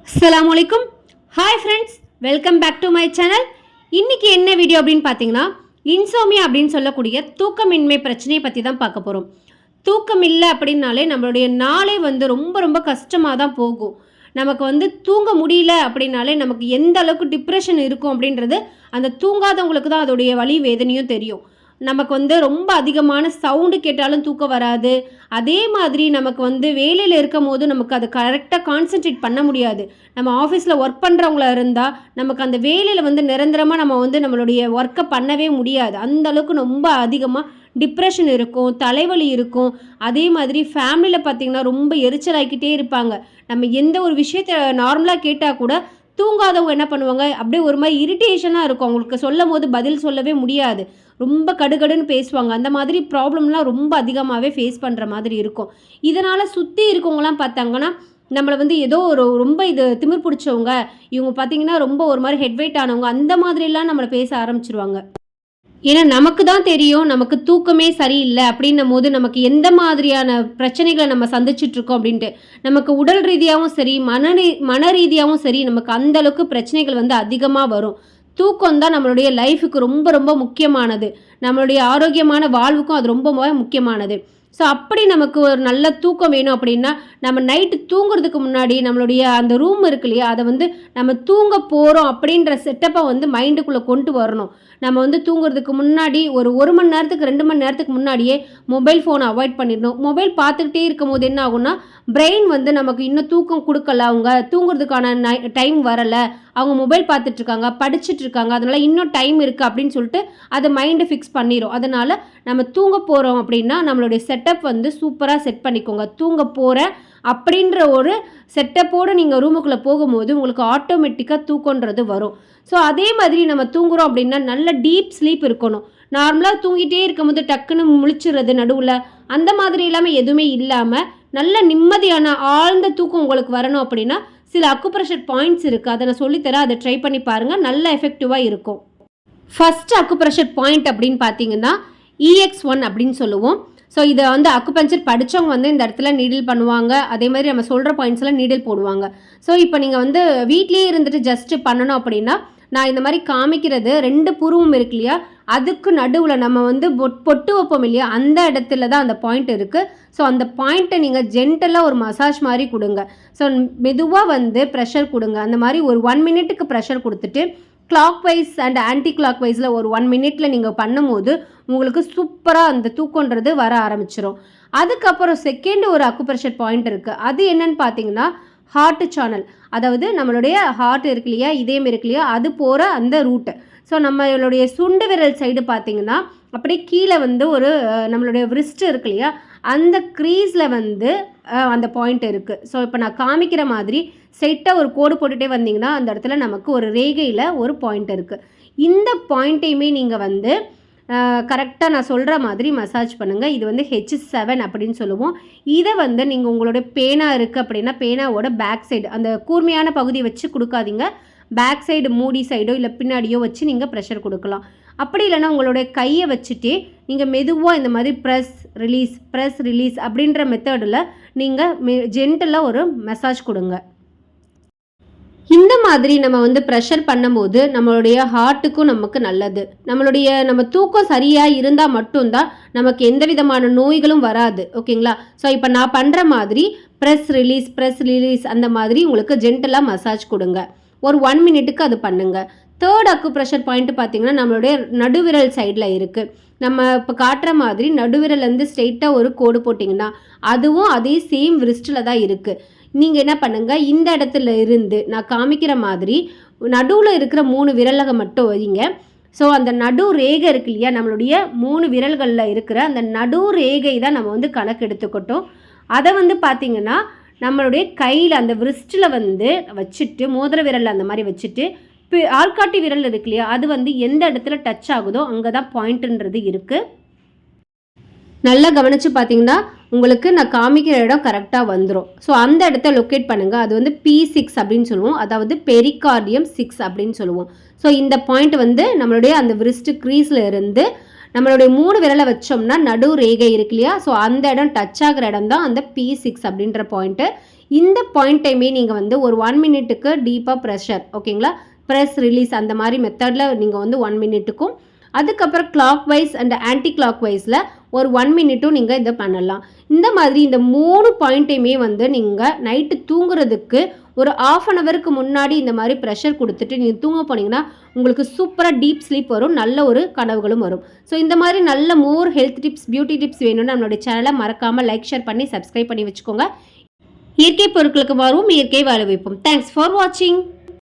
அஸ்ஸலாமு அலைக்கும். Hi friends, welcome back to my channel. இன்றைக்கி என்ன வீடியோ அப்படின்னு பார்த்தீங்கன்னா, இன்சோமியா அப்படின்னு சொல்லக்கூடிய தூக்கமின்மை பிரச்சனையை பற்றி தான் பார்க்க போகிறோம். தூக்கம் இல்லை அப்படின்னாலே நம்மளுடைய நாளே ரொம்ப ரொம்ப கஷ்டமாக தான் போகும். நமக்கு தூங்க முடியல அப்படின்னாலே நமக்கு எந்த அளவுக்கு டிப்ரெஷன் இருக்கும் அப்படின்றது அந்த தூங்காதவங்களுக்கு தான் அதோடைய வலி வேதனையும் தெரியும். நமக்கு ரொம்ப அதிகமான சவுண்டு கேட்டாலும் தூக்கம் வராது. அதே மாதிரி நமக்கு வேலையில் இருக்கும் போது நமக்கு அதை கரெக்டாக கான்சென்ட்ரேட் பண்ண முடியாது. நம்ம ஆஃபீஸில் ஒர்க் பண்ணுறவங்களா இருந்தால் நமக்கு அந்த வேலையில் நிரந்தரமாக நம்ம நம்மளுடைய ஒர்க்கை பண்ணவே முடியாது. அந்த அளவுக்கு ரொம்ப அதிகமாக டிப்ரெஷன் இருக்கும், தலைவலி இருக்கும். அதே மாதிரி ஃபேமிலியில் பார்த்திங்கன்னா ரொம்ப எரிச்சலாகிக்கிட்டே இருப்பாங்க. நம்ம எந்த ஒரு விஷயத்தை நார்மலாக கேட்டால் கூட தூங்காதவங்க என்ன பண்ணுவாங்க, அப்படியே ஒரு மாதிரி இரிட்டேஷனாக இருக்கும். அவங்களுக்கு சொல்லும் போது பதில் சொல்லவே முடியாது. ரொம்ப கடுகடுன்னு பேசுவாங்க. அந்த மாதிரி ப்ராப்ளம்லாம் ரொம்ப அதிகமாகவே ஃபேஸ் பண்ணுற மாதிரி இருக்கும். இதனால் சுற்றி இருக்கவங்களாம் பார்த்தாங்கன்னா நம்மளை ஏதோ ரொம்ப இது திமிர் பிடிச்சவங்க, இவங்க பார்த்திங்கன்னா ரொம்ப ஒரு மாதிரி ஹெட்வெயிட் ஆனவங்க, அந்த மாதிரிலாம் நம்மளை பேச ஆரம்பிச்சிருவாங்க. ஏன்னா நமக்கு தான் தெரியும் நமக்கு தூக்கமே சரியில்லை அப்படின்னும் போது நமக்கு எந்த மாதிரியான பிரச்சனைகளை நம்ம சந்திச்சிட்ருக்கோம் அப்படின்ட்டு. நமக்கு உடல் ரீதியாகவும் சரி, மன ரீதியாகவும் சரி, நமக்கு அந்தளவுக்கு பிரச்சனைகள் அதிகமாக வரும். தூக்கம் தான் நம்மளுடைய லைஃபுக்கு ரொம்ப ரொம்ப முக்கியமானது. நம்மளுடைய ஆரோக்கியமான வாழ்வுக்கும் அது ரொம்ப முக்கியமானது. ஸோ அப்படி நமக்கு ஒரு நல்ல தூக்கம் வேணும் அப்படின்னா நம்ம நைட்டு தூங்குறதுக்கு முன்னாடி நம்மளுடைய அந்த ரூம் இருக்கு இல்லையா, அதை நம்ம தூங்க போகிறோம் அப்படின்ற செட்டப்பை மைண்டுக்குள்ளே கொண்டு வரணும். நம்ம தூங்குறதுக்கு முன்னாடி ஒரு மணி நேரத்துக்கு 2 மணி நேரத்துக்கு முன்னாடியே மொபைல் ஃபோனை அவாய்ட் பண்ணிடணும். மொபைல் பார்த்துக்கிட்டே இருக்கும் போது என்ன ஆகும்னா, பிரெயின் நமக்கு இன்னும் தூக்கம் கொடுக்கல, அவங்க தூங்குறதுக்கான டைம் வரலை, அவங்க மொபைல் பார்த்துட்ருக்காங்க, படிச்சுட்ருக்காங்க, அதனால் இன்னும் டைம் இருக்குது அப்படின்னு சொல்லிட்டு அதை மைண்டை ஃபிக்ஸ் பண்ணிடும். அதனால் நம்ம தூங்க போகிறோம் அப்படின்னா நம்மளுடைய செட்டப் சூப்பராக செட் பண்ணிக்கோங்க. தூங்க போகிறேன் அப்படின்ற ஒரு செட்டப்போடு நீங்கள் ரூமுக்குள்ளே போகும்போது உங்களுக்கு ஆட்டோமேட்டிக்காக தூக்கன்றது வரும். ஸோ அதே மாதிரி நம்ம தூங்குகிறோம் அப்படின்னா நல்ல டீப் ஸ்லீப் இருக்கணும். நார்மலாக தூங்கிட்டே இருக்கும்போது டக்குன்னு முழிச்சிடுறது நடுவில், அந்த மாதிரி இல்லாமல் எதுவுமே இல்லாமல் நல்ல நிம்மதியான ஆழ்ந்த தூக்கம் உங்களுக்கு வரணும் அப்படின்னா சில அக்குப்ரெஷர் பாயிண்ட்ஸ் இருக்குது, அதை நான் சொல்லித்தரேன். அதை ட்ரை பண்ணி பாருங்கள், நல்ல எஃபெக்டிவாக இருக்கும். ஃபஸ்ட் அக்குப்ரெஷர் பாயிண்ட் அப்படின்னு பார்த்தீங்கன்னா EX1 அப்படின்னு சொல்லுவோம். ஸோ இதை அக்குபஞ்சர் படித்தவங்க இந்த இடத்துல நீடில் பண்ணுவாங்க. அதே மாதிரி நம்ம சொல்கிற பாயிண்ட்ஸ்லாம் நீடில் போடுவாங்க. ஸோ இப்போ நீங்கள் வீட்லேயே இருந்துட்டு ஜஸ்ட்டு பண்ணணும் அப்படின்னா நான் இந்த மாதிரி காமிக்கிறது 2 புருவம் இருக்கு இல்லையா, அதுக்கு நடுவில் நம்ம பொட்டு வைப்போம் இல்லையா, அந்த இடத்துல தான் அந்த பாயிண்ட் இருக்குது. ஸோ அந்த பாயிண்ட்டை நீங்கள் ஜென்டலாக ஒரு மசாஜ் மாதிரி கொடுங்க. ஸோ மெதுவாக ப்ரெஷர் கொடுங்க. அந்த மாதிரி ஒரு 1 மினிட்டுக்கு ப்ரெஷர் கொடுத்துட்டு கிளாக் வைஸ் அண்ட் ஆன்டி கிளாக் வைஸில் ஒரு 1 மினிட்டில் நீங்கள் பண்ணும்போது உங்களுக்கு சூப்பராக அந்த தூக்கன்றது வர ஆரம்பிச்சிடும். அதுக்கப்புறம் செகண்ட் ஒரு அக்குப்ரெஷர் பாயிண்ட் இருக்குது. அது என்னன்னு பார்த்தீங்கன்னா ஹார்ட் சேனல், அதாவது நம்மளுடைய ஹார்ட் இருக்கு இல்லையா, இதயம் இருக்கு இல்லையா, அது போகிற அந்த ரூட்டு. ஸோ நம்மளுடைய சுண்டு விரல் சைடு பார்த்தீங்கன்னா அப்படியே கீழே ஒரு நம்மளுடைய விரிஸ்ட் இருக்கு இல்லையா, அந்த க்ரீஸில் அந்த பாயிண்ட் இருக்குது. ஸோ இப்போ நான் காமிக்கிற மாதிரி ஸ்ட்ரைட்டாக ஒரு கோடு போட்டுகிட்டே வந்தீங்கன்னா அந்த இடத்துல நமக்கு ஒரு ரேகையில் ஒரு பாயிண்ட் இருக்குது. இந்த பாயிண்ட்டையுமே நீங்கள் கரெக்டாக நான் சொல்கிற மாதிரி மசாஜ் பண்ணுங்கள். இது H7 அப்படின்னு சொல்லுவோம். இதை நீங்கள் உங்களோட பேனா இருக்குது அப்படின்னா பேனாவோட பேக் சைடு அந்த கூர்மையான பகுதியை வச்சு கொடுக்காதீங்க. பேக் சைடு மூடி சைடோ இல்லை பின்னாடியோ வச்சு நீங்கள் ப்ரெஷர் கொடுக்கலாம். அப்படி இல்லைன்னா உங்களுடைய கையை வச்சுட்டே நீங்கள் மெதுவாக இந்த மாதிரி ப்ரெஸ் ரிலீஸ் அப்படின்ற மெத்தடில் நீங்கள் ஜென்டலாக ஒரு மசாஜ் கொடுங்க. இந்த மாதிரி நம்ம ப்ரெஷர் பண்ணும்போது நம்மளுடைய ஹார்ட்டுக்கும் நமக்கு நல்லது. நம்ம தூக்கம் சரியாக இருந்தால் மட்டும்தான் நமக்கு எந்த விதமான நோய்களும் வராது. ஓகேங்களா? ஸோ இப்போ நான் பண்ணுற மாதிரி ப்ரெஸ் ரிலீஸ் அந்த மாதிரி உங்களுக்கு ஜென்டலாக மசாஜ் கொடுங்க. ஒரு 1 மினிட்டுக்கு அது பண்ணுங்கள். தேர்ட் அக்குப்ரெஷர் பாயிண்ட் பார்த்தீங்கன்னா நம்மளுடைய நடுவிரல் சைடில் இருக்குது. நம்ம இப்போ காட்டுற மாதிரி நடுவிரலேருந்து ஸ்ட்ரெயிட்டாக ஒரு கோடு போட்டிங்கன்னா அதுவும் அதே சேம் விரிஸ்டில் தான் இருக்குது. நீங்கள் என்ன பண்ணுங்கள், இந்த இடத்துல இருந்து நான் காமிக்கிற மாதிரி நடுவில் இருக்கிற 3 விரலக மட்டும் வைங்க. ஸோ அந்த நடு ரேகை இருக்கு இல்லையா, நம்மளுடைய 3 விரல்களில் இருக்கிற அந்த நடு ரேகை தான் நம்ம கணக்கு எடுத்துக்கிட்டோம். அதை பார்த்திங்கன்னா நம்மளுடைய கையில் அந்த விரிஸ்டில் வச்சுட்டு மோதிர விரலில் அந்த மாதிரி வச்சுட்டு ஆள்காட்டி விரல் இருக்கு இல்லையா, அது எந்த இடத்துல டச் ஆகுதோ அங்கே தான் பாயிண்ட்டுன்றது இருக்குது. நல்லா கவனித்து பார்த்தீங்கன்னா உங்களுக்கு நான் காமிக்கிற இடம் கரெக்டாக வந்துடும். ஸோ அந்த இடத்த லொக்கேட் பண்ணுங்கள். அது P6 அப்படின்னு சொல்லுவோம், அதாவது பெரிகார்டியம் 6 அப்படின்னு சொல்லுவோம். ஸோ இந்த பாயிண்ட் நம்மளுடைய அந்த விரிஸ்ட் க்ரீஸில் இருந்து நம்மளுடைய 3 விரலை வச்சோம்னா நடு ரேகை இருக்கு இல்லையா, ஸோ அந்த இடம் டச் ஆகிற இடம் தான் அந்த P6 அப்படின்ற பாயிண்ட்டு. இந்த பாயிண்ட்டையுமே நீங்கள் வந்து ஒரு 1 மினிட்டுக்கு டீப்பாக ப்ரெஷர் ஓகேங்களா, ப்ரெஸ் ரிலீஸ் அந்த மாதிரி மெத்தடில் நீங்கள் வந்து 1 மினிட்டுக்கும், அதுக்கப்புறம் கிளாக் வைஸ் அண்ட் ஆன்டி கிளாக் வைஸில் ஒரு 1 மினிட்டும் நீங்கள் இதை பண்ணலாம். இந்த மாதிரி இந்த 3 பாயிண்ட்டையுமே வந்து நீங்கள் நைட்டு தூங்குறதுக்கு ஒரு 1/2 அன் ஹவருக்கு முன்னாடி இந்த மாதிரி ப்ரெஷர் கொடுத்துட்டு நீங்கள் தூங்க போனீங்கன்னா உங்களுக்கு சூப்பராக டீப் ஸ்லீப் வரும், நல்ல ஒரு கனவுகளும் வரும். ஸோ இந்த மாதிரி நல்ல மோர் ஹெல்த் டிப்ஸ், பியூட்டி டிப்ஸ் வேணும்னு நம்மளுடைய சேனலை மறக்காமல் லைக், ஷேர் பண்ணி சப்ஸ்கிரைப் பண்ணி வச்சுக்கோங்க. இயற்கை பொருட்களுக்கு மாறுவோம், இயற்கை வாழ வைப்போம். தேங்க்ஸ் ஃபார் வாட்சிங்.